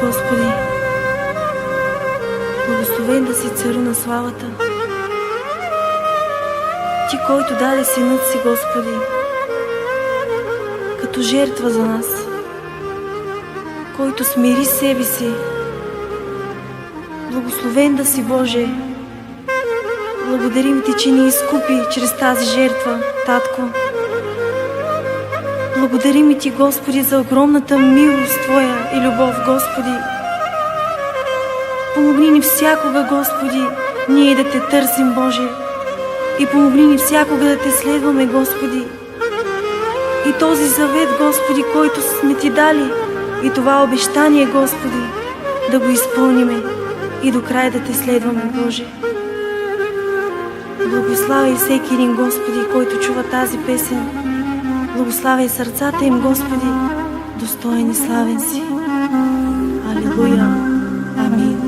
Господи. Благословен да си, Царю на славата. Ти, който даде Синът си, Господи, като жертва за нас, който смири себе си. Благословен да си, Боже. Благодарим Ти, че ни изкупи чрез тази жертва, Татко. Благодарим и Ти, Господи, за огромната милост Твоя и любов, Господи. Помогни ни всякога, Господи, ние да Те търсим, Боже. И помогни ни всякога да Те следваме, Господи. И този завет, Господи, който сме Ти дали, и това обещание, Господи, да го изпълниме и до края да Те следваме, Боже. Благославяй всеки един, Господи, който чува тази песен. Благославяй сърцата им, Господи, достоен и славен си. Алилуя. Амин.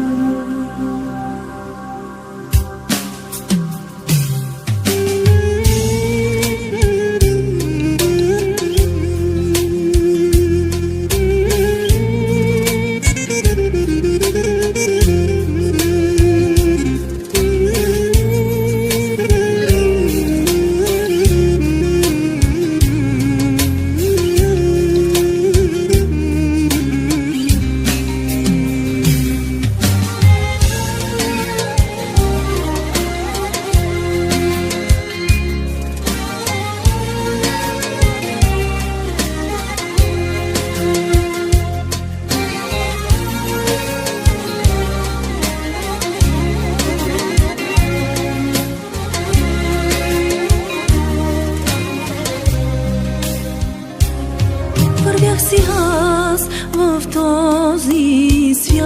Вървях си аз в този свят,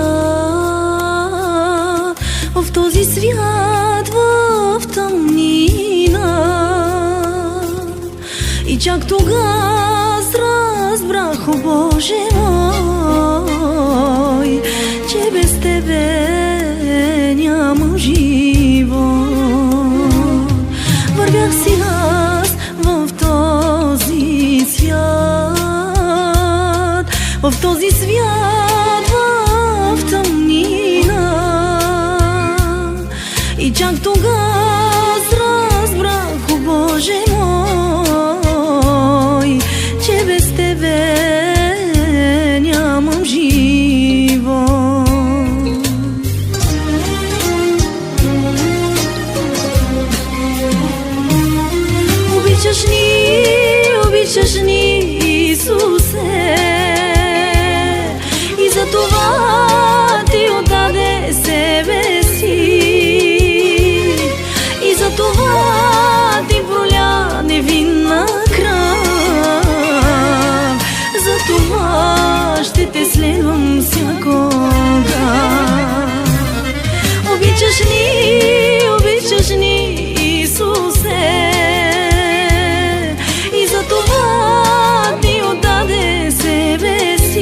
в този свят, в тъмнина. И чак тогава разбрах, о Боже мой, че без Тебе няма живот. Вървях си аз в този свят, в този свят, в тъмнина. И чак тогава разбрах, о Боже мой, че без Тебе нямам живот. Обичаш ни, Исусе, и за това Ти отдаде себе си, и за това Ти проля невинна кръв. За това ще Те следвам всякога. Обичаш ни, Исусе, и за това Ти отдаде себе си,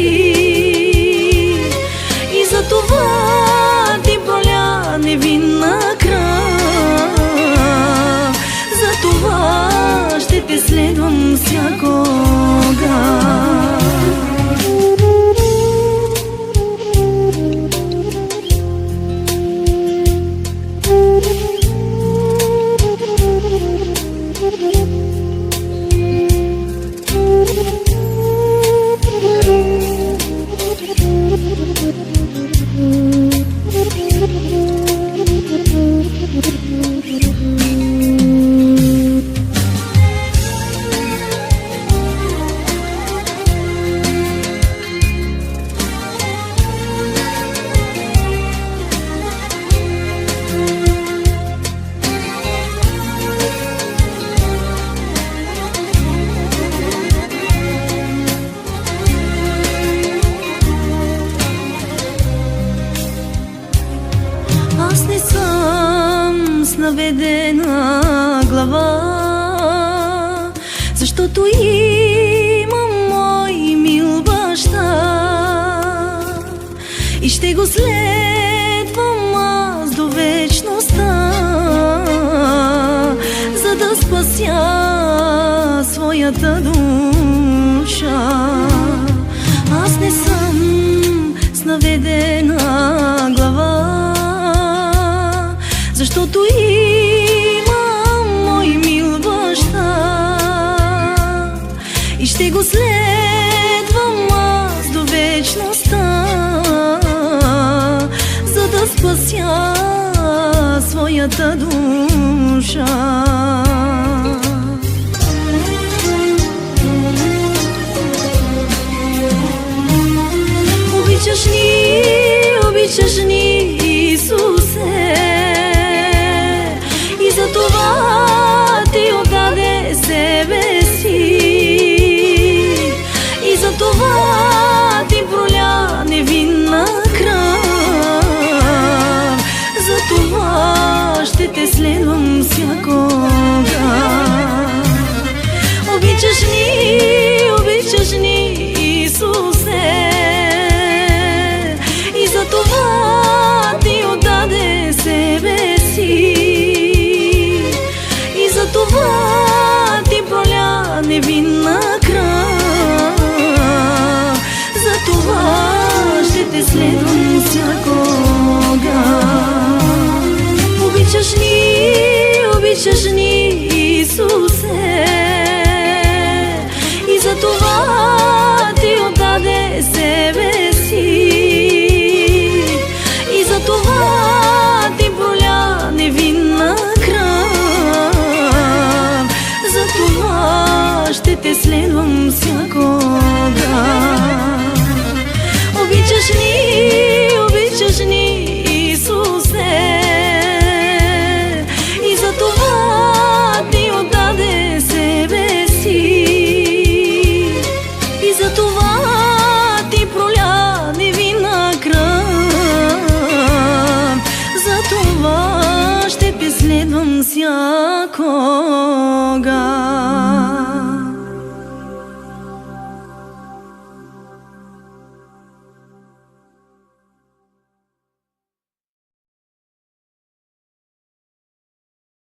и за това Ти проля невинна кръв. За това ще Те следвам всякога. Аз не съм с наведена глава, защото имам мой мил баща и ще го следвам аз до вечността, за да спася своята душа. Аз не съм с наведена спася своята душа. Обичаш ни, Исусе, и за това ти отдаде себе си, и за това ти проля невинна кръв. За това ще те следвам всякога. Обичаш ни, Исусе, и за това ти отдаде себе си, и за това ти проля невинна кръв. За това ще те следвам всякога. Обичаш ни, Исусе, и за това ти отдаде себе си, и за това ти проля невинна кръв. За това ще те следвам всякога. Обичаш ни, Исусе, и за това ти отдаде себе си, и за това ти проля невинна кръв. За това ще те следвам всякога.